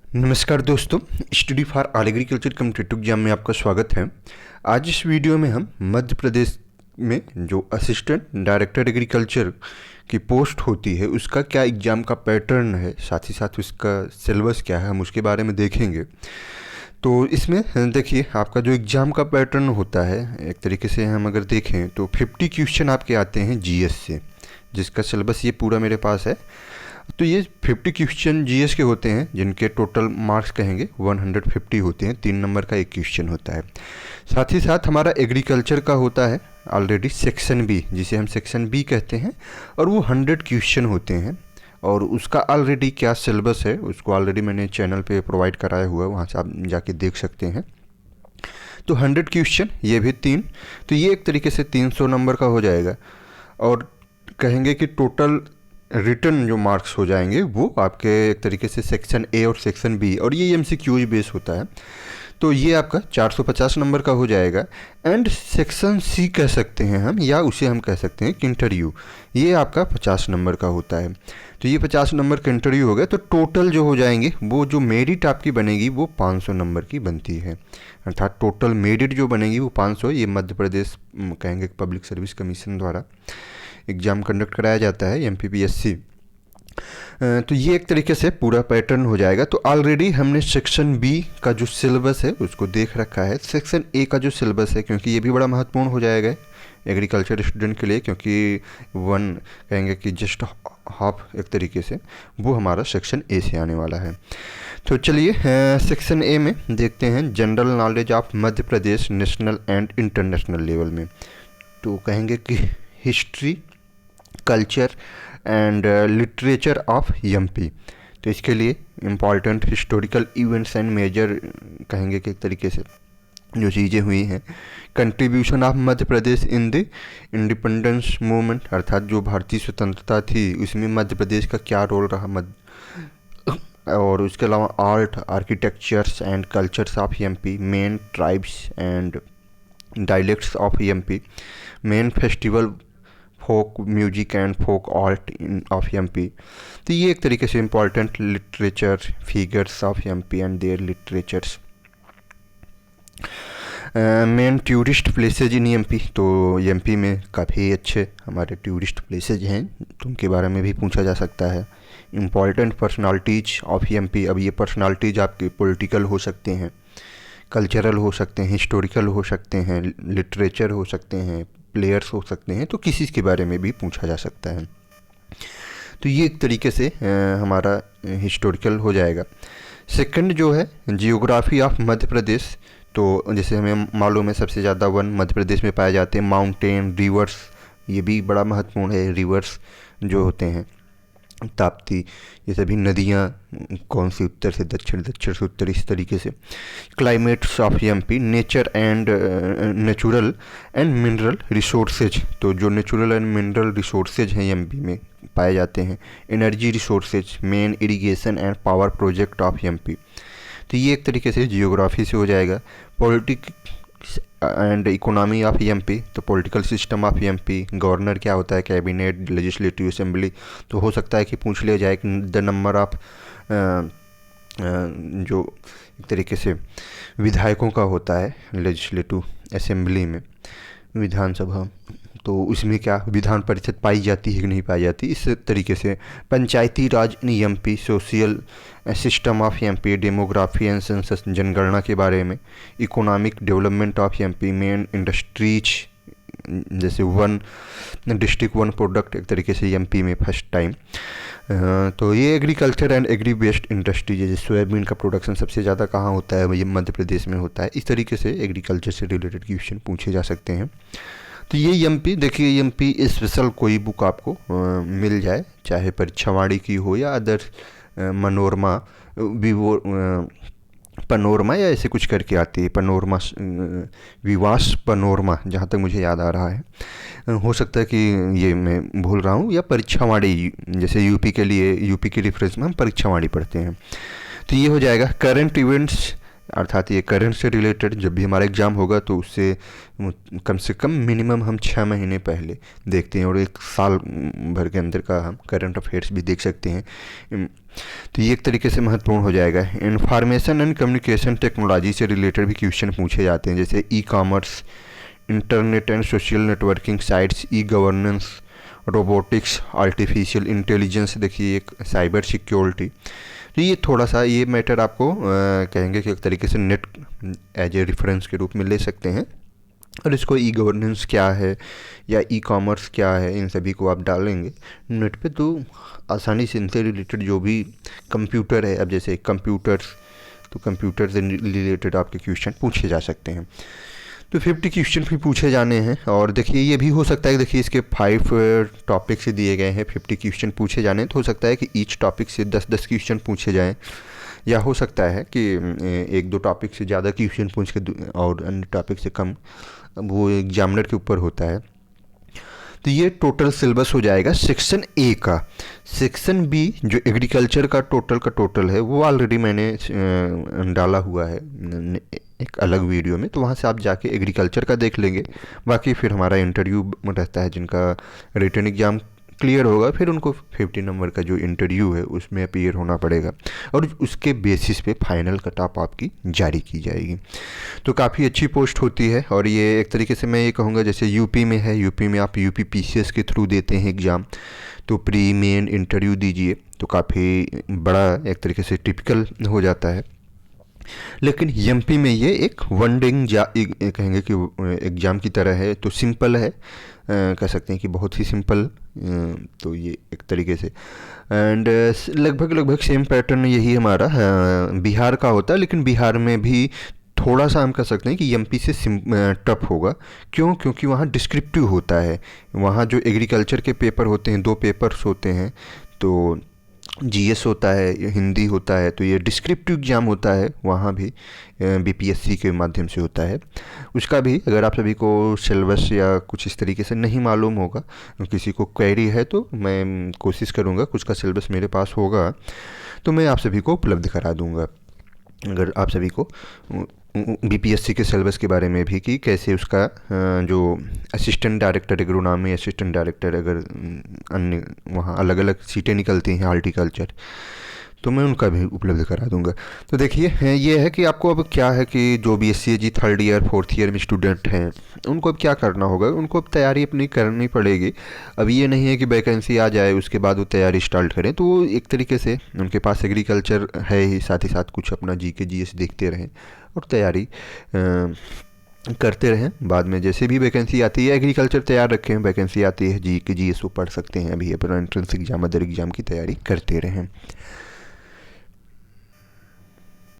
नमस्कार दोस्तों, study for all agriculture competitive exam में आपका स्वागत है। आज इस वीडियो में हम मध्य प्रदेश में जो असिस्टेंट डायरेक्टर एग्रीकल्चर की पोस्ट होती है उसका क्या एग्ज़ाम का पैटर्न है, साथ ही साथ उसका सिलेबस क्या है, हम उसके बारे में देखेंगे। तो इसमें देखिए, आपका जो एग्ज़ाम का पैटर्न होता है, एक तरीके से हम अगर देखें तो 50 क्वेश्चन आपके आते हैं जीएस से, जिसका सिलेबस ये पूरा मेरे पास है। तो ये 50 क्वेश्चन जीएस के होते हैं, जिनके टोटल मार्क्स कहेंगे 150 होते हैं। 3 नंबर का एक क्वेश्चन होता है। साथ ही साथ हमारा एग्रीकल्चर का होता है ऑलरेडी सेक्शन बी, जिसे हम सेक्शन बी कहते हैं, और वो 100 क्वेश्चन होते हैं। और उसका ऑलरेडी क्या सिलेबस है उसको ऑलरेडी मैंने चैनल पे प्रोवाइड कराया हुआ है, वहाँ से आप जाके देख सकते हैं। तो 100 क्वेश्चन, ये भी 3, तो ये एक तरीके से 300 नंबर का हो जाएगा। और कहेंगे कि टोटल रिटर्न जो मार्क्स हो जाएंगे वो आपके एक तरीके से सेक्शन ए और सेक्शन बी, और ये एमसीक्यूज बेस होता है, तो ये आपका 450 नंबर का हो जाएगा। एंड सेक्शन सी कह सकते हैं हम, या उसे हम कह सकते हैं कि इंटरव्यू, ये आपका 50 नंबर का होता है। तो ये 50 नंबर का इंटरव्यू हो गया, तो टोटल जो हो जाएंगे वो जो मेरिट आपकी बनेगी वो 500 नंबर की बनती है। अर्थात टोटल मेरिट जो बनेगी वो 500। ये मध्य प्रदेश कहेंगे पब्लिक सर्विस कमीशन द्वारा एग्ज़ाम कंडक्ट कराया जाता है, एमपीपीएससी। तो ये एक तरीके से पूरा पैटर्न हो जाएगा। तो ऑलरेडी हमने सेक्शन बी का जो सिलेबस है उसको देख रखा है। सेक्शन ए का जो सिलेबस है, क्योंकि ये भी बड़ा महत्वपूर्ण हो जाएगा एग्रीकल्चर स्टूडेंट के लिए, क्योंकि वन कहेंगे कि जस्ट हाफ एक तरीके से वो हमारा सेक्शन ए से आने वाला है। तो चलिए सेक्शन ए में देखते हैं general knowledge of Madhya Pradesh national and international level में। तो कहेंगे कि history, culture and literature of MP. तो इसके लिए important historical events and major कहेंगे कि एक तरीके से जो चीज़ें हुई हैं, contribution of Madhya Pradesh in the independence movement, अर्थात जो भारतीय स्वतंत्रता थी उसमें मध्य प्रदेश का क्या रोल रहा, और उसके अलावा art, architectures and cultures of MP, main tribes and dialects of MP, main festival, folk music and folk art of MP. तो ये एक तरीके से important literature figures of MP and their literatures. Main tourist places in MP. तो MP में काफ़ी अच्छे हमारे टूरिस्ट प्लेसेज हैं, तो उनके बारे में भी पूछा जा सकता है। Important personalities of MP. अब ये पर्सनालिटीज आपके पॉलिटिकल हो सकते हैं, कल्चरल हो सकते हैं, हिस्टोरिकल हो सकते हैं, लिटरेचर हो सकते हैं, प्लेयर्स हो सकते हैं, तो किसी के बारे में भी पूछा जा सकता है। तो ये एक तरीके से हमारा हिस्टोरिकल हो जाएगा। सेकंड जो है जियोग्राफी ऑफ मध्य प्रदेश। तो जैसे हमें मालूम है सबसे ज़्यादा वन मध्य प्रदेश में पाए जाते हैं, माउंटेन, रिवर्स, ये भी बड़ा महत्वपूर्ण है। रिवर्स जो होते हैं ताप्ती, ये सभी नदियाँ कौन सी, उत्तर से दक्षिण, दक्षिण से उत्तर, इस तरीके से। Climates of MP, nature and natural and mineral resources. तो जो नेचुरल एंड मिनरल रिसोर्सेज हैं एमपी में पाए जाते हैं। Energy resources, main irrigation and power project of MP. तो ये एक तरीके से जियोग्राफी से हो जाएगा। Politics and economy of MP. तो political system of MP, governor क्या होता है, कैबिनेट, लेजिस्लेटिव असेंबली। तो हो सकता है कि पूछ लिया जाए कि द नंबर ऑफ जो एक तरीके से विधायकों का होता है लेजिस्लेटिव असेंबली में, विधानसभा, तो उसमें क्या विधान परिषद पाई जाती है कि नहीं पाई जाती, इस तरीके से। Panchayati Raj in MP, social system of MP, demography and census, जनगणना के बारे में। Economic development of MP, main industries, जैसे वन डिस्ट्रिक्ट वन प्रोडक्ट एक तरीके से एमपी में फर्स्ट टाइम। तो ये agriculture and agri based industry, जैसे सोयाबीन का प्रोडक्शन सबसे ज़्यादा कहाँ होता है, ये मध्य प्रदेश में होता है। इस तरीके से एग्रीकल्चर से रिलेटेड क्वेश्चन पूछे जा सकते हैं। तो ये एमपी, देखिए एमपी स्पेशल कोई बुक आपको मिल जाए, चाहे परीक्षावाणी की हो या अदर मनोरमा, विवो, पनोरमा या ऐसे कुछ करके आती है, पनोरमा, विवास पनोरमा, जहाँ तक मुझे याद आ रहा है। हो सकता है कि ये मैं भूल रहा हूँ, या परीक्षावाणी, जैसे यूपी के लिए, यूपी की रेफरेंस में हम परीक्षावाणी पढ़ते हैं। तो ये हो जाएगा। करंट इवेंट्स अर्थात ये करंट से रिलेटेड जब भी हमारा एग्ज़ाम होगा तो उससे कम से कम मिनिमम हम 6 महीने पहले देखते हैं और एक साल भर के अंदर का हम करंट अफेयर्स भी देख सकते हैं। तो ये एक तरीके से महत्वपूर्ण हो जाएगा। इंफॉर्मेशन एंड कम्युनिकेशन टेक्नोलॉजी से रिलेटेड भी क्वेश्चन पूछे जाते हैं, जैसे e commerce, internet and social networking sites, e governance, robotics, artificial intelligence, देखिए एक साइबर सिक्योरिटी। तो ये थोड़ा सा ये मैटर आपको कहेंगे कि एक तरीके से नेट एज ए रेफरेंस के रूप में ले सकते हैं, और इसको ई गवर्नेंस क्या है या ई कॉमर्स क्या है, इन सभी को आप डालेंगे नेट पे तो आसानी से इनसे रिलेटेड जो भी कंप्यूटर है, अब जैसे कंप्यूटर्स, तो कंप्यूटर से रिलेटेड आपके क्वेश्चन पूछे जा सकते हैं। तो 50 क्वेश्चन भी पूछे जाने हैं, और देखिए ये भी हो सकता है, देखिए इसके 5 टॉपिक से दिए गए हैं, 50 क्वेश्चन पूछे जाने हैं, तो हो सकता है कि ईच टॉपिक से 10-10 क्वेश्चन पूछे जाएं, या हो सकता है कि 1-2 टॉपिक से ज़्यादा क्वेश्चन पूछ के और अन्य टॉपिक से कम, वो एग्जामिनर के ऊपर होता है। तो ये टोटल सिलेबस हो जाएगा सेक्शन ए का। सेक्शन बी जो एग्रीकल्चर का टोटल है वो ऑलरेडी मैंने डाला हुआ है एक अलग वीडियो में, तो वहाँ से आप जाके एग्रीकल्चर का देख लेंगे। बाकी फिर हमारा इंटरव्यू रहता है, जिनका रिटन एग्ज़ाम क्लियर होगा फिर उनको 50 नंबर का जो इंटरव्यू है उसमें अपीयर होना पड़ेगा, और उसके बेसिस पे फाइनल कट ऑफ आपकी जारी की जाएगी। तो काफ़ी अच्छी पोस्ट होती है, और ये एक तरीके से मैं ये कहूँगा जैसे यूपी में है, यूपी में आप यूपी पीसीएस के थ्रू देते हैं एग्ज़ाम, तो प्री मेन इंटरव्यू दीजिए तो काफ़ी बड़ा एक तरीके से टिपिकल हो जाता है। लेकिन एमपी में ये एक वन डे कहेंगे कि एग्ज़ाम की तरह है, तो सिंपल है, कह सकते हैं कि बहुत ही सिंपल। तो ये एक तरीके से एंड लगभग सेम पैटर्न यही हमारा बिहार का होता है, लेकिन बिहार में भी थोड़ा सा हम कह सकते हैं कि एमपी से टफ होगा। क्योंकि वहाँ डिस्क्रिप्टिव होता है, वहाँ जो एग्रीकल्चर के पेपर होते हैं 2 पेपर्स होते हैं, तो जीएस होता है, हिंदी होता है, तो ये डिस्क्रिप्टिव एग्ज़ाम होता है, वहाँ भी बीपीएससी के माध्यम से होता है। उसका भी अगर आप सभी को सिलेबस या कुछ इस तरीके से नहीं मालूम होगा, किसी को क्वेरी है, तो मैं कोशिश करूँगा, कुछ का सिलेबस मेरे पास होगा तो मैं आप सभी को उपलब्ध करा दूँगा। अगर आप सभी को बीपीएससी के सिलेबस के बारे में भी कि कैसे उसका जो assistant director agronomy, assistant director, अगर अन्य वहाँ अलग अलग सीटें निकलती हैं हॉर्टिकल्चर, तो मैं उनका भी उपलब्ध करा दूंगा। तो देखिए ये है कि आपको अब क्या है कि जो भी SCAG 3rd year 4th year में स्टूडेंट हैं उनको अब क्या करना होगा, उनको अब तैयारी अपनी करनी पड़ेगी। अब ये नहीं है कि वैकेंसी आ जाए उसके बाद वो तैयारी स्टार्ट करें, तो वो एक तरीके से उनके पास एग्रीकल्चर है ही, साथ ही साथ कुछ अपना GK GS देखते रहें और तैयारी करते रहें। बाद में जैसे भी वैकेंसी आती है, एग्रीकल्चर तैयार रखें, वैकेंसी आती है GK GS वो पढ़ सकते हैं, अभी अपना एंट्रेंस एग्ज़ाम, अदर एग्ज़ाम की तैयारी करते रहें।